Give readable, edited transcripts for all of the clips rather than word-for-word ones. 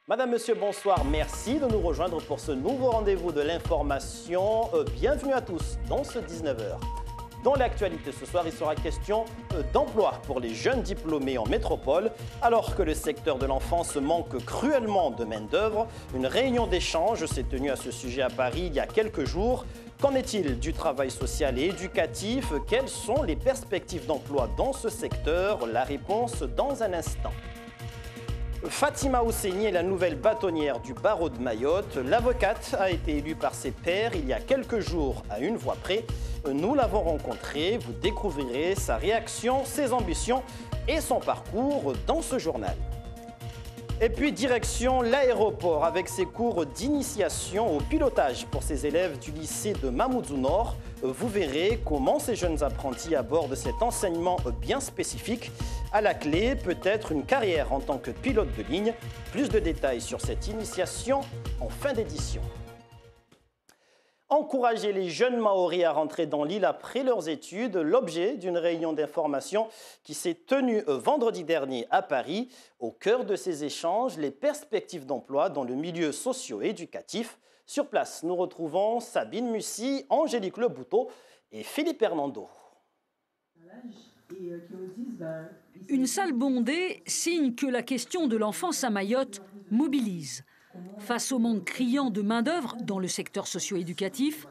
Madame, Monsieur, bonsoir. Merci de nous rejoindre pour ce nouveau rendez-vous de l'information. Bienvenue à tous dans ce 19h. Dans l'actualité ce soir, il sera question d'emploi pour les jeunes diplômés en métropole. Alors que le secteur de l'enfance manque cruellement de main-d'œuvre, une réunion d'échange s'est tenue à ce sujet à Paris il y a quelques jours. Qu'en est-il du travail social et éducatif? Quelles sont les perspectives d'emploi dans ce secteur? La réponse dans un instant. Fatima Ousseini est la nouvelle bâtonnière du barreau de Mayotte. L'avocate a été élue par ses pairs il y a quelques jours à une voix près. Nous l'avons rencontrée, vous découvrirez sa réaction, ses ambitions et son parcours dans ce journal. Et puis direction l'aéroport avec ses cours d'initiation au pilotage pour ces élèves du lycée de Mamoudzou Nord. Vous verrez comment ces jeunes apprentis abordent cet enseignement bien spécifique. À la clé, peut-être une carrière en tant que pilote de ligne. Plus de détails sur cette initiation en fin d'édition. Encourager les jeunes Maoris à rentrer dans l'île après leurs études, l'objet d'une réunion d'information qui s'est tenue vendredi dernier à Paris. Au cœur de ces échanges, les perspectives d'emploi dans le milieu socio-éducatif. Sur place, nous retrouvons Sabine Mussy, Angélique Lebouteau et Philippe Hernando. Une salle bondée signe que la question de l'enfance à Mayotte mobilise. Face au manque criant de main-d'œuvre dans le secteur socio-éducatif,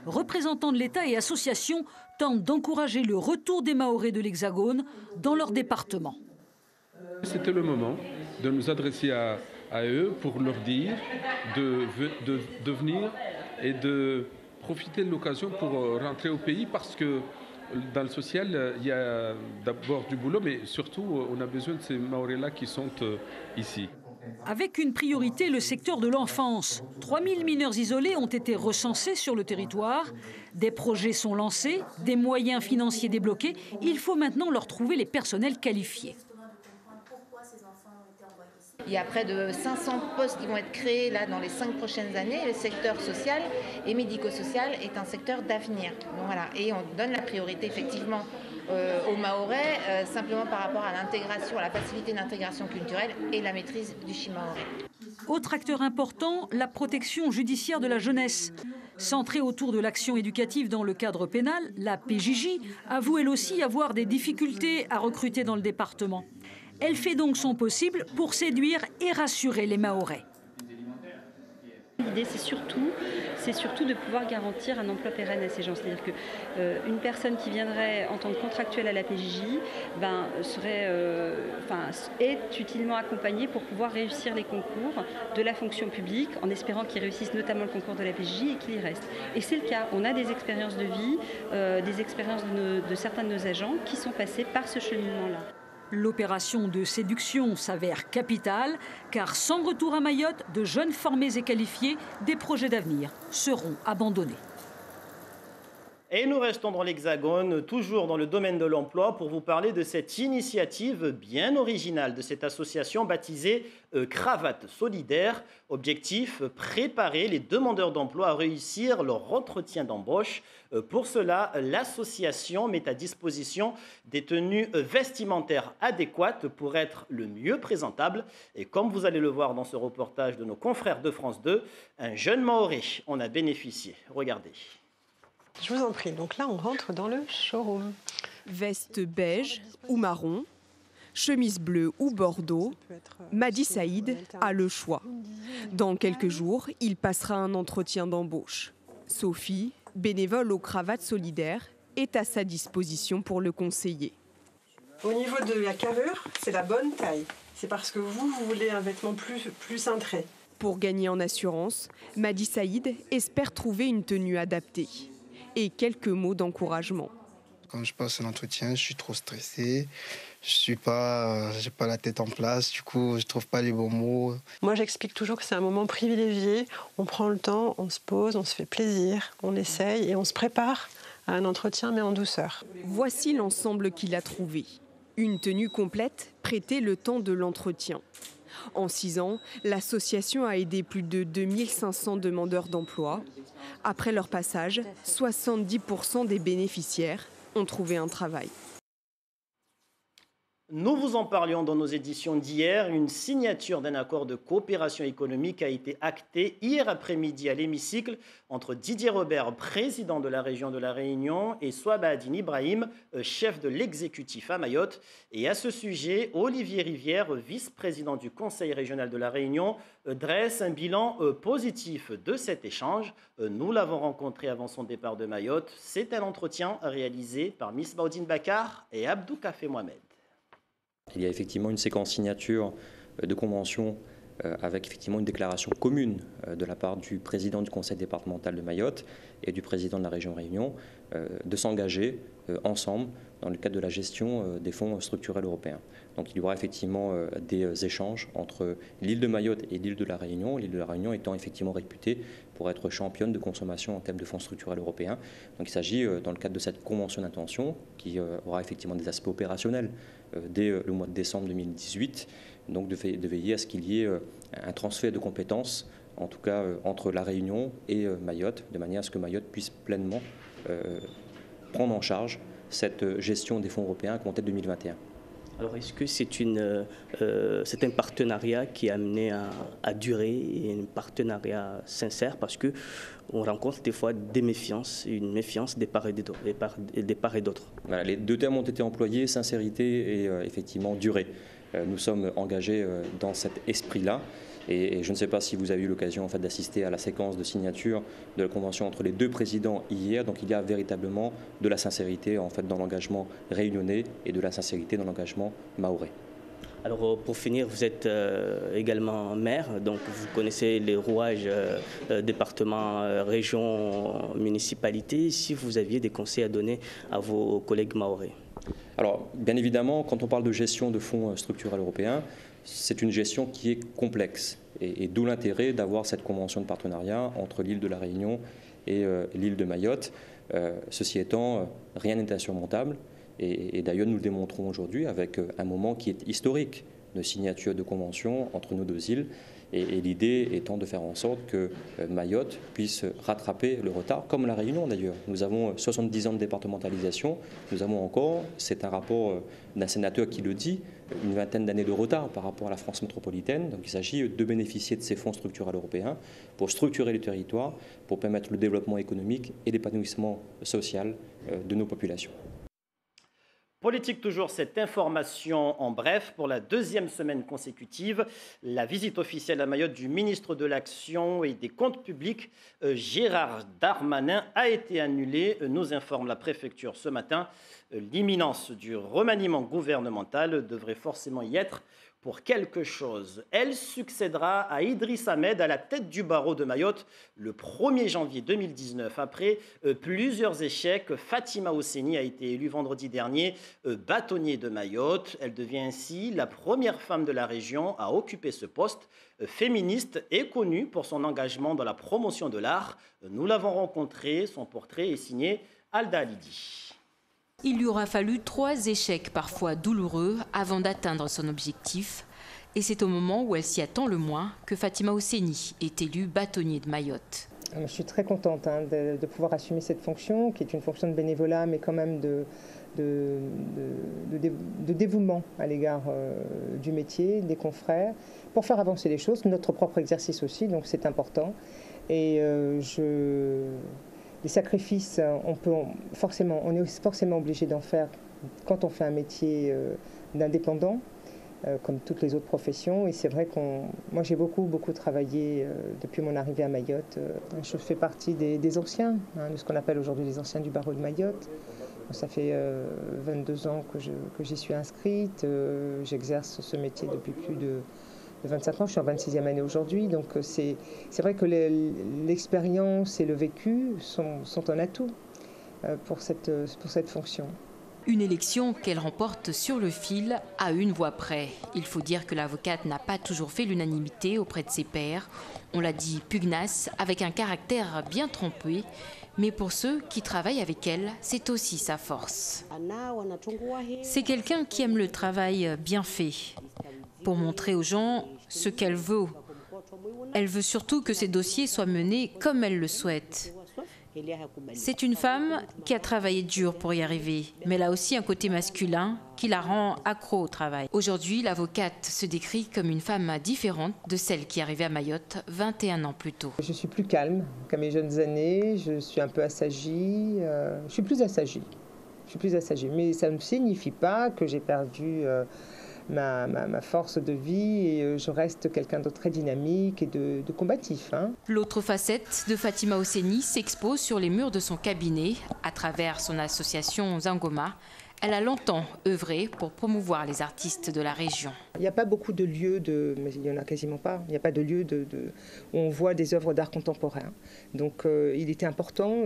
représentants de l'État et associations tentent d'encourager le retour des Mahorais de l'Hexagone dans leur département. C'était le moment de nous adresser à eux pour leur dire de venir et de profiter de l'occasion pour rentrer au pays parce que dans le social, il y a d'abord du boulot, mais surtout, on a besoin de ces Mahorais-là qui sont ici. Avec une priorité, le secteur de l'enfance. 3000 mineurs isolés ont été recensés sur le territoire. Des projets sont lancés, des moyens financiers débloqués. Il faut maintenant leur trouver les personnels qualifiés. Il y a près de 500 postes qui vont être créés là, dans les 5 prochaines années. Le secteur social et médico-social est un secteur d'avenir. Voilà. Et on donne la priorité effectivement aux Mahorais, simplement par rapport à l'intégration, à la facilité d'intégration culturelle et la maîtrise du shimaoré. Autre acteur important, la protection judiciaire de la jeunesse. Centrée autour de l'action éducative dans le cadre pénal, la PJJ avoue elle aussi avoir des difficultés à recruter dans le département. Elle fait donc son possible pour séduire et rassurer les Mahorais. L'idée, c'est surtout de pouvoir garantir un emploi pérenne à ces gens. C'est-à-dire qu'une personne qui viendrait en tant que contractuelle à la PJJ est utilement accompagnée pour pouvoir réussir les concours de la fonction publique, en espérant qu'ils réussissent notamment le concours de la PJJ et qu'ils y restent. Et c'est le cas. On a des expériences de vie, des expériences de certains de nos agents qui sont passés par ce cheminement-là. L'opération de séduction s'avère capitale, car sans retour à Mayotte, de jeunes formés et qualifiés, des projets d'avenir seront abandonnés. Et nous restons dans l'Hexagone, toujours dans le domaine de l'emploi, pour vous parler de cette initiative bien originale de cette association baptisée Cravate Solidaire. Objectif, préparer les demandeurs d'emploi à réussir leur entretien d'embauche. Pour cela, l'association met à disposition des tenues vestimentaires adéquates pour être le mieux présentable. Et comme vous allez le voir dans ce reportage de nos confrères de France 2, un jeune Maoré en a bénéficié. Regardez. Je vous en prie, donc là on rentre dans le showroom. Veste beige ou marron, chemise bleue ou bordeaux, Madi Saïd a le choix. Dans quelques jours, il passera un entretien d'embauche. Sophie, bénévole aux cravates solidaires, est à sa disposition pour le conseiller. Au niveau de la carrure, c'est la bonne taille. C'est parce que vous voulez un vêtement plus cintré. Pour gagner en assurance, Madi Saïd espère trouver une tenue adaptée. Et quelques mots d'encouragement. Quand je passe un entretien, je suis trop stressé. J'ai pas la tête en place, du coup, je trouve pas les bons mots. Moi, j'explique toujours que c'est un moment privilégié. On prend le temps, on se pose, on se fait plaisir, on essaye et on se prépare à un entretien, mais en douceur. Voici l'ensemble qu'il a trouvé. Une tenue complète, prêtée le temps de l'entretien. En 6 ans, l'association a aidé plus de 2500 demandeurs d'emploi. Après leur passage, 70% des bénéficiaires ont trouvé un travail. Nous vous en parlions dans nos éditions d'hier. Une signature d'un accord de coopération économique a été actée hier après-midi à l'hémicycle entre Didier Robert, président de la région de la Réunion, et Souabadine Ibrahim, chef de l'exécutif à Mayotte. Et à ce sujet, Olivier Rivière, vice-président du Conseil régional de la Réunion, dresse un bilan positif de cet échange. Nous l'avons rencontré avant son départ de Mayotte. C'est un entretien réalisé par Miss Baudine Bakar et Abdou Kafé Mohamed. Il y a effectivement une séquence signature de convention avec effectivement une déclaration commune de la part du président du conseil départemental de Mayotte et du président de la région Réunion de s'engager ensemble dans le cadre de la gestion des fonds structurels européens. Donc il y aura effectivement des échanges entre l'île de Mayotte et l'île de la Réunion, l'île de la Réunion étant effectivement réputée pour être championne de consommation en termes de fonds structurels européens. Donc il s'agit dans le cadre de cette convention d'intention qui aura effectivement des aspects opérationnels dès le mois de décembre 2018, donc de veiller à ce qu'il y ait un transfert de compétences, en tout cas entre la Réunion et Mayotte, de manière à ce que Mayotte puisse pleinement prendre en charge cette gestion des fonds européens à compter de 2021. Alors est-ce que c'est un partenariat qui est amené à durer, et un partenariat sincère, parce que on rencontre des fois des méfiances, une méfiance des part et d'autre. Voilà, les deux termes ont été employés, sincérité et effectivement durée. Nous sommes engagés dans cet esprit-là. Et je ne sais pas si vous avez eu l'occasion en fait, d'assister à la séquence de signature de la convention entre les deux présidents hier. Donc il y a véritablement de la sincérité en fait, dans l'engagement réunionnais et de la sincérité dans l'engagement mahorais. Alors pour finir, vous êtes également maire, donc vous connaissez les rouages département, région, municipalité. Si vous aviez des conseils à donner à vos collègues mahorais. Alors bien évidemment, quand on parle de gestion de fonds structurels européens, c'est une gestion qui est complexe et d'où l'intérêt d'avoir cette convention de partenariat entre l'île de la Réunion et l'île de Mayotte. Ceci étant, rien n'est insurmontable et d'ailleurs nous le démontrons aujourd'hui avec un moment qui est historique de signature de convention entre nos deux îles et l'idée étant de faire en sorte que Mayotte puisse rattraper le retard, comme la Réunion d'ailleurs. Nous avons 70 ans de départementalisation, nous avons encore, c'est un rapport d'un sénateur qui le dit, une vingtaine d'années de retard par rapport à la France métropolitaine. Donc il s'agit de bénéficier de ces fonds structurels européens pour structurer le territoire, pour permettre le développement économique et l'épanouissement social de nos populations. Politique toujours, cette information en bref. Pour la deuxième semaine consécutive, la visite officielle à Mayotte du ministre de l'Action et des Comptes publics, Gérard Darmanin, a été annulée, nous informe la préfecture ce matin. L'imminence du remaniement gouvernemental devrait forcément y être pour quelque chose. Elle succédera à Idriss Ahmed à la tête du barreau de Mayotte le 1er janvier 2019. Après plusieurs échecs, Fatima Osseni a été élue vendredi dernier bâtonnier de Mayotte. Elle devient ainsi la première femme de la région à occuper ce poste. Féministe et connue pour son engagement dans la promotion de l'art. Nous l'avons rencontrée, son portrait est signé Alda Alidi. Il lui aura fallu 3 échecs parfois douloureux avant d'atteindre son objectif. Et c'est au moment où elle s'y attend le moins que Fatima Osseni est élue bâtonnier de Mayotte. Je suis très contente de pouvoir assumer cette fonction, qui est une fonction de bénévolat, mais quand même de dévouement à l'égard du métier, des confrères, pour faire avancer les choses, notre propre exercice aussi, donc c'est important. Et les sacrifices, on est forcément obligé d'en faire quand on fait un métier d'indépendant, comme toutes les autres professions. Et c'est vrai moi j'ai beaucoup travaillé depuis mon arrivée à Mayotte. Je fais partie des anciens, de ce qu'on appelle aujourd'hui les anciens du barreau de Mayotte. Ça fait 22 ans que j'y suis inscrite. J'exerce ce métier depuis plus de 25 ans, je suis en 26e année aujourd'hui, donc c'est vrai que l'expérience et le vécu sont un atout pour cette fonction. Une élection qu'elle remporte sur le fil à 1 voix près. Il faut dire que l'avocate n'a pas toujours fait l'unanimité auprès de ses pairs. On l'a dit pugnace, avec un caractère bien trempé. Mais pour ceux qui travaillent avec elle, c'est aussi sa force. C'est quelqu'un qui aime le travail bien fait, pour montrer aux gens ce qu'elle veut. Elle veut surtout que ces dossiers soient menés comme elle le souhaite. C'est une femme qui a travaillé dur pour y arriver, mais elle a aussi un côté masculin qui la rend accro au travail. Aujourd'hui, l'avocate se décrit comme une femme différente de celle qui arrivait à Mayotte 21 ans plus tôt. Je suis plus calme qu'à mes jeunes années, je suis un peu assagie, je suis plus assagie. Mais ça ne signifie pas que j'ai perdu ma force de vie et je reste quelqu'un de très dynamique et de combatif. L'autre facette de Fatima Hosseini s'expose sur les murs de son cabinet à travers son association Zangoma. Elle a longtemps œuvré pour promouvoir les artistes de la région. Il n'y a pas beaucoup de lieux, mais il n'y en a quasiment pas, il n'y a pas de lieu où on voit des œuvres d'art contemporain. Donc il était important,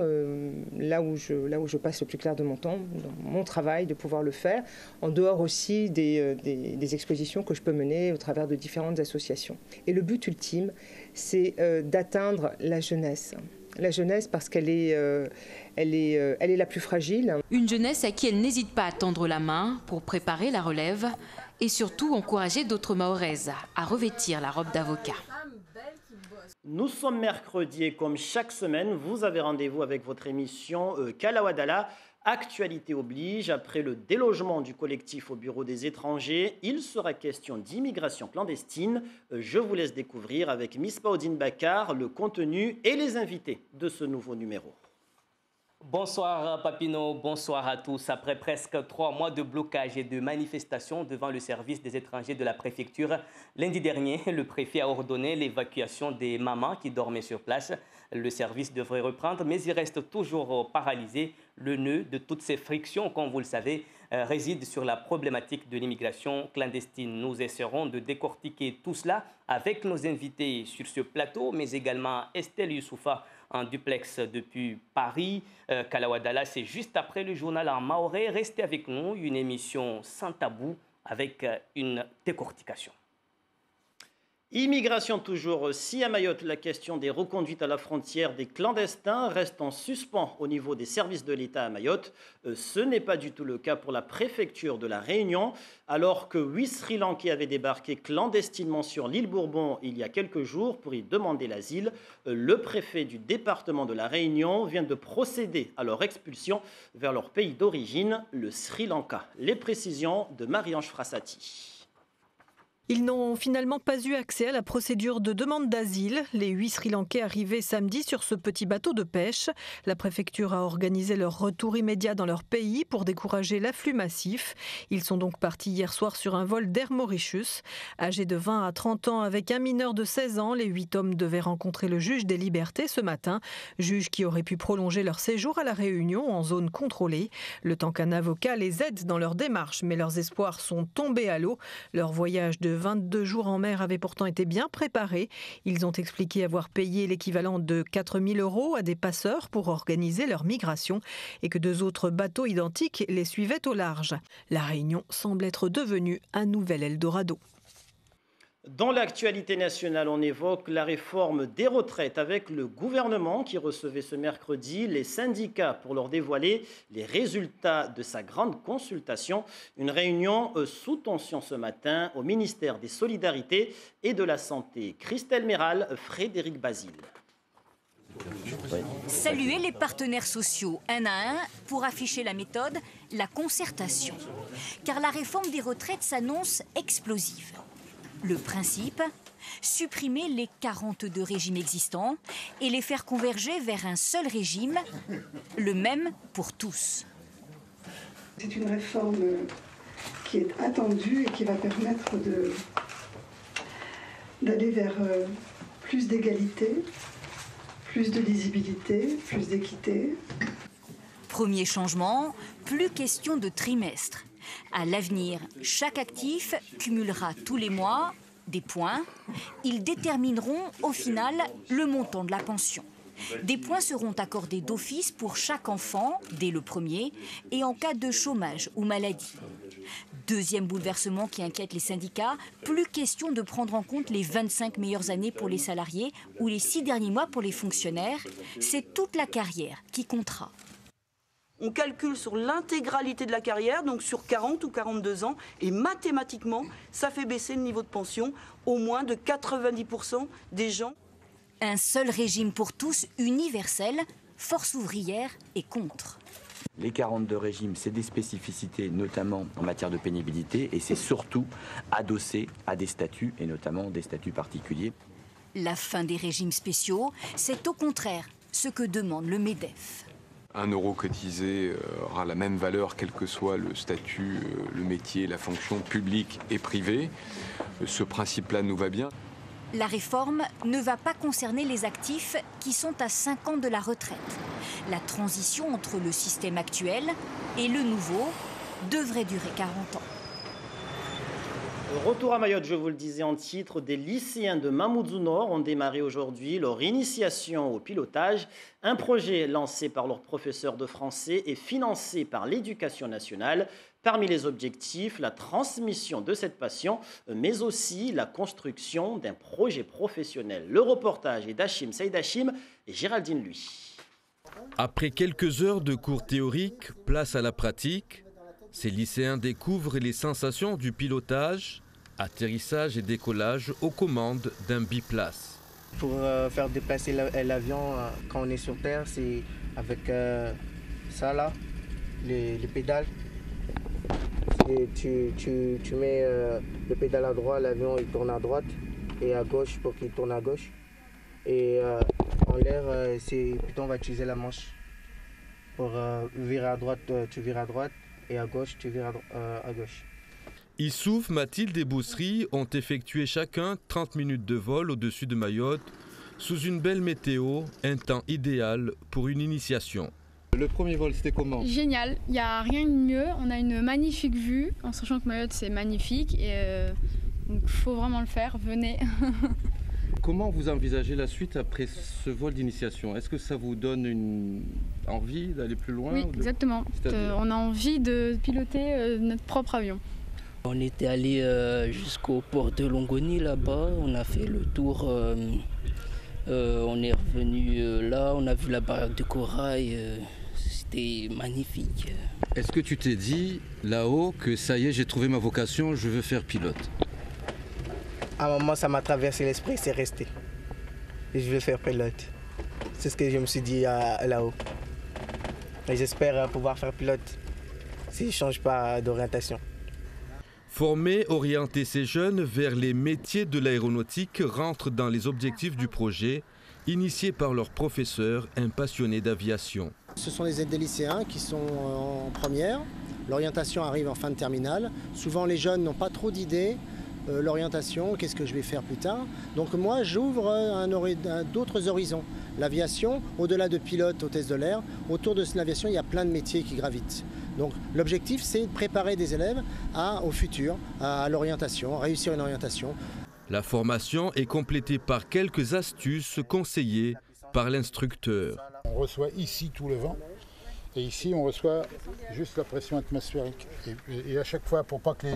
là où je passe le plus clair de mon temps, dans mon travail, de pouvoir le faire, en dehors aussi des expositions que je peux mener au travers de différentes associations. Et le but ultime, c'est d'atteindre la jeunesse. La jeunesse parce qu'elle est la plus fragile. Une jeunesse à qui elle n'hésite pas à tendre la main pour préparer la relève et surtout encourager d'autres Mahoraises à revêtir la robe d'avocat. Nous sommes mercredi et comme chaque semaine, vous avez rendez-vous avec votre émission Kalawadala. Actualité oblige, après le délogement du collectif au bureau des étrangers, il sera question d'immigration clandestine. Je vous laisse découvrir avec Misbaoudine Bakar le contenu et les invités de ce nouveau numéro. Bonsoir Papineau, bonsoir à tous. Après presque 3 mois de blocage et de manifestations devant le service des étrangers de la préfecture, lundi dernier, le préfet a ordonné l'évacuation des mamans qui dormaient sur place. Le service devrait reprendre, mais il reste toujours paralysé. Le nœud de toutes ces frictions, comme vous le savez, réside sur la problématique de l'immigration clandestine. Nous essaierons de décortiquer tout cela avec nos invités sur ce plateau, mais également Estelle Youssoufa en duplex depuis Paris. Kalawadala, c'est juste après le journal en mahorais. Restez avec nous, une émission sans tabou avec une décortication. Immigration toujours. Si à Mayotte, la question des reconduites à la frontière des clandestins reste en suspens au niveau des services de l'État à Mayotte, ce n'est pas du tout le cas pour la préfecture de la Réunion. Alors que 8 Sri Lankais avaient débarqué clandestinement sur l'île Bourbon il y a quelques jours pour y demander l'asile, le préfet du département de la Réunion vient de procéder à leur expulsion vers leur pays d'origine, le Sri Lanka. Les précisions de Marie-Ange Frassati. Ils n'ont finalement pas eu accès à la procédure de demande d'asile. Les 8 Sri Lankais arrivés samedi sur ce petit bateau de pêche. La préfecture a organisé leur retour immédiat dans leur pays pour décourager l'afflux massif. Ils sont donc partis hier soir sur un vol d'Air Mauritius. Âgés de 20 à 30 ans avec un mineur de 16 ans, les 8 hommes devaient rencontrer le juge des libertés ce matin. Juge qui aurait pu prolonger leur séjour à la Réunion en zone contrôlée. Le temps qu'un avocat les aide dans leur démarche, mais leurs espoirs sont tombés à l'eau. Leur voyage de 22 jours en mer avait pourtant été bien préparé. Ils ont expliqué avoir payé l'équivalent de 4 000 € à des passeurs pour organiser leur migration et que 2 autres bateaux identiques les suivaient au large. La Réunion semble être devenue un nouvel Eldorado. Dans l'actualité nationale, on évoque la réforme des retraites avec le gouvernement qui recevait ce mercredi les syndicats pour leur dévoiler les résultats de sa grande consultation. Une réunion sous tension ce matin au ministère des Solidarités et de la Santé. Christelle Méral, Frédéric Basile. Saluer les partenaires sociaux un à un pour afficher la méthode, la concertation. Car la réforme des retraites s'annonce explosive. Le principe, supprimer les 42 régimes existants et les faire converger vers un seul régime, le même pour tous. C'est une réforme qui est attendue et qui va permettre d'aller vers plus d'égalité, plus de lisibilité, plus d'équité. Premier changement, plus question de trimestre. À l'avenir, chaque actif cumulera tous les mois des points. Ils détermineront au final le montant de la pension. Des points seront accordés d'office pour chaque enfant dès le premier et en cas de chômage ou maladie. Deuxième bouleversement qui inquiète les syndicats, plus question de prendre en compte les 25 meilleures années pour les salariés ou les 6 derniers mois pour les fonctionnaires. C'est toute la carrière qui comptera. On calcule sur l'intégralité de la carrière, donc sur 40 ou 42 ans, et mathématiquement, ça fait baisser le niveau de pension au moins de 90% des gens. Un seul régime pour tous, universel, Force ouvrière est contre. Les 42 régimes, c'est des spécificités, notamment en matière de pénibilité, et c'est surtout adossé à des statuts, et notamment des statuts particuliers. La fin des régimes spéciaux, c'est au contraire ce que demande le MEDEF. 1 euro cotisé aura la même valeur quel que soit le statut, le métier, la fonction publique et privée. Ce principe-là nous va bien. La réforme ne va pas concerner les actifs qui sont à 5 ans de la retraite. La transition entre le système actuel et le nouveau devrait durer 40 ans. Retour à Mayotte, je vous le disais en titre, des lycéens de Mamoudzou Nord ont démarré aujourd'hui leur initiation au pilotage, un projet lancé par leurs professeurs de français et financé par l'Éducation nationale. Parmi les objectifs, la transmission de cette passion, mais aussi la construction d'un projet professionnel. Le reportage est d'Hachim Saïd Hachim et Géraldine Lui. Après quelques heures de cours théoriques, place à la pratique. Ces lycéens découvrent les sensations du pilotage, atterrissage et décollage aux commandes d'un biplace. Pour faire déplacer l'avion quand on est sur Terre, c'est avec ça là, les pédales. Et tu mets le pédale à droite, l'avion il tourne à droite, et à gauche pour qu'il tourne à gauche. Et en l'air, plutôt on va utiliser la manche. Pour virer à droite, tu vires à droite. Et à gauche, tu vires à gauche. Issouf, Mathilde et Boussery ont effectué chacun 30 minutes de vol au-dessus de Mayotte, sous une belle météo, un temps idéal pour une initiation. Le premier vol, c'était comment? Génial, il n'y a rien de mieux. On a une magnifique vue, en sachant que Mayotte, c'est magnifique. Et donc, il faut vraiment le faire, venez. Comment vous envisagez la suite après ce vol d'initiation? Est-ce que ça vous donne une envie d'aller plus loin? Oui, exactement. On a envie de piloter notre propre avion. On était allé jusqu'au port de Longoni là-bas, on a fait le tour, on est revenu là, on a vu la barrière de corail, c'était magnifique. Est-ce que tu t'es dit là-haut que ça y est, j'ai trouvé ma vocation, je veux faire pilote? À un moment, ça m'a traversé l'esprit, c'est resté. Et je vais faire pilote. C'est ce que je me suis dit là-haut. Et j'espère pouvoir faire pilote si je ne change pas d'orientation. Former, orienter ces jeunes vers les métiers de l'aéronautique rentre dans les objectifs du projet, initié par leur professeur, un passionné d'aviation. Ce sont des lycéens qui sont en première. L'orientation arrive en fin de terminale. Souvent, les jeunes n'ont pas trop d'idées. L'orientation, qu'est-ce que je vais faire plus tard. Donc moi, j'ouvre d'autres horizons. L'aviation, au-delà de pilote, hôtesse de l'air, autour de l'aviation, il y a plein de métiers qui gravitent. Donc l'objectif, c'est de préparer des élèves au futur, à l'orientation, à réussir une orientation. La formation est complétée par quelques astuces conseillées par l'instructeur. On reçoit ici tout le vent et ici on reçoit juste la pression atmosphérique. Et à chaque fois, pour pas que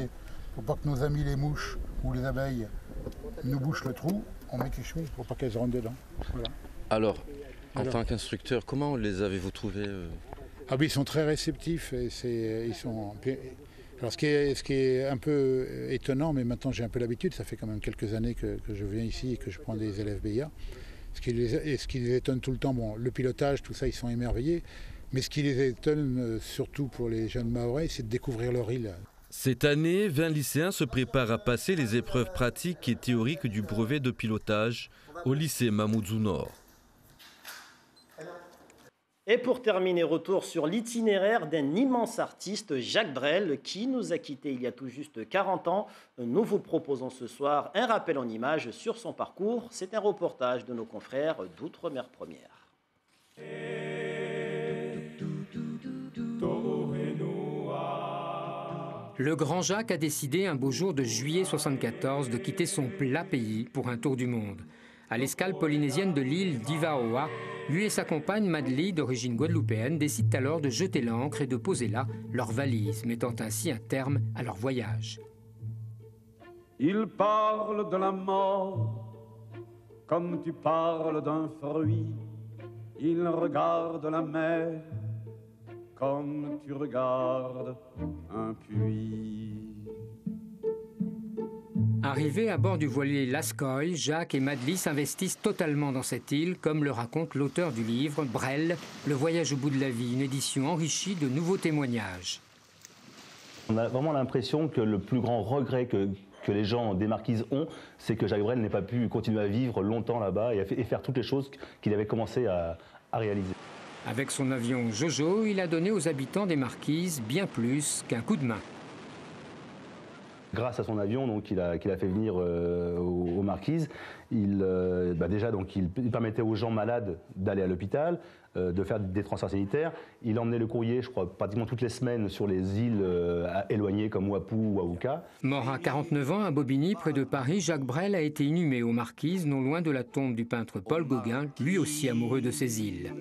nos amis les mouches ou les abeilles nous bouchent le trou, on met quelque chose pour pas qu'elles rentrent dedans. Voilà. Alors, en tant qu'instructeur, comment les avez-vous trouvés Ah oui, ils sont très réceptifs. Alors ce qui est un peu étonnant, mais maintenant j'ai un peu l'habitude, ça fait quand même quelques années que je viens ici et que je prends des élèves BIA. Ce qui les étonne tout le temps, bon, le pilotage, tout ça, ils sont émerveillés. Mais ce qui les étonne surtout pour les jeunes Mahorais, c'est de découvrir leur île. Cette année, 20 lycéens se préparent à passer les épreuves pratiques et théoriques du brevet de pilotage au lycée Mamoudzou Nord. Et pour terminer, retour sur l'itinéraire d'un immense artiste, Jacques Brel, qui nous a quittés il y a tout juste 40 ans. Nous vous proposons ce soir un rappel en images sur son parcours. C'est un reportage de nos confrères d'Outre-mer Première. Le grand Jacques a décidé un beau jour de juillet 1974 de quitter son plat pays pour un tour du monde. À l'escale polynésienne de l'île d'Ivaoa, lui et sa compagne Madeleine, d'origine guadeloupéenne, décident alors de jeter l'ancre et de poser là leur valise, mettant ainsi un terme à leur voyage. Il parle de la mort comme tu parles d'un fruit. Il regarde la mer comme tu regardes un puits. Arrivés à bord du voilier Lascoy, Jacques et Madly s'investissent totalement dans cette île, comme le raconte l'auteur du livre, Brel, Le voyage au bout de la vie, une édition enrichie de nouveaux témoignages. On a vraiment l'impression que le plus grand regret que les gens des Marquises ont, c'est que Jacques Brel n'ait pas pu continuer à vivre longtemps là-bas et faire toutes les choses qu'il avait commencé à réaliser. Avec son avion Jojo, il a donné aux habitants des Marquises bien plus qu'un coup de main. Grâce à son avion qu'il a fait venir aux Marquises, il permettait aux gens malades d'aller à l'hôpital, de faire des transferts sanitaires. Il emmenait le courrier, je crois, pratiquement toutes les semaines sur les îles éloignées comme Wapou ou Aouka. Mort à 49 ans à Bobigny, près de Paris, Jacques Brel a été inhumé aux Marquises, non loin de la tombe du peintre Paul Gauguin, lui aussi amoureux de ces îles.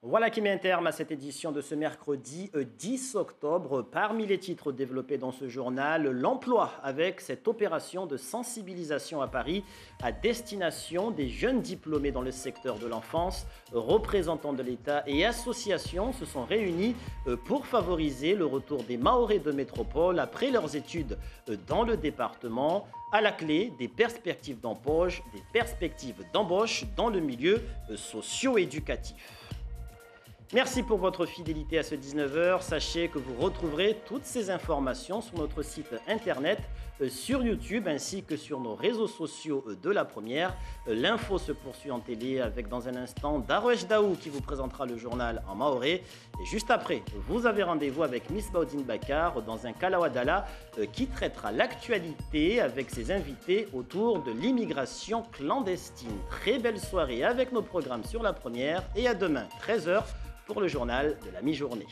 Voilà qui met un terme à cette édition de ce mercredi 10 octobre. Parmi les titres développés dans ce journal, l'emploi avec cette opération de sensibilisation à Paris à destination des jeunes diplômés dans le secteur de l'enfance. Représentants de l'État et associations se sont réunis pour favoriser le retour des Mahorais de métropole après leurs études dans le département. À la clé, des perspectives d'embauche dans le milieu socio-éducatif. Merci pour votre fidélité à ce 19h. Sachez que vous retrouverez toutes ces informations sur notre site internet, sur YouTube ainsi que sur nos réseaux sociaux de la première. L'info se poursuit en télé avec dans un instant Darwesh Daou qui vous présentera le journal en mahorais. Et juste après, vous avez rendez-vous avec Miss Baudine Bakar dans un Kalawadala qui traitera l'actualité avec ses invités autour de l'immigration clandestine. Très belle soirée avec nos programmes sur la première et à demain 13h pour le journal de la mi-journée.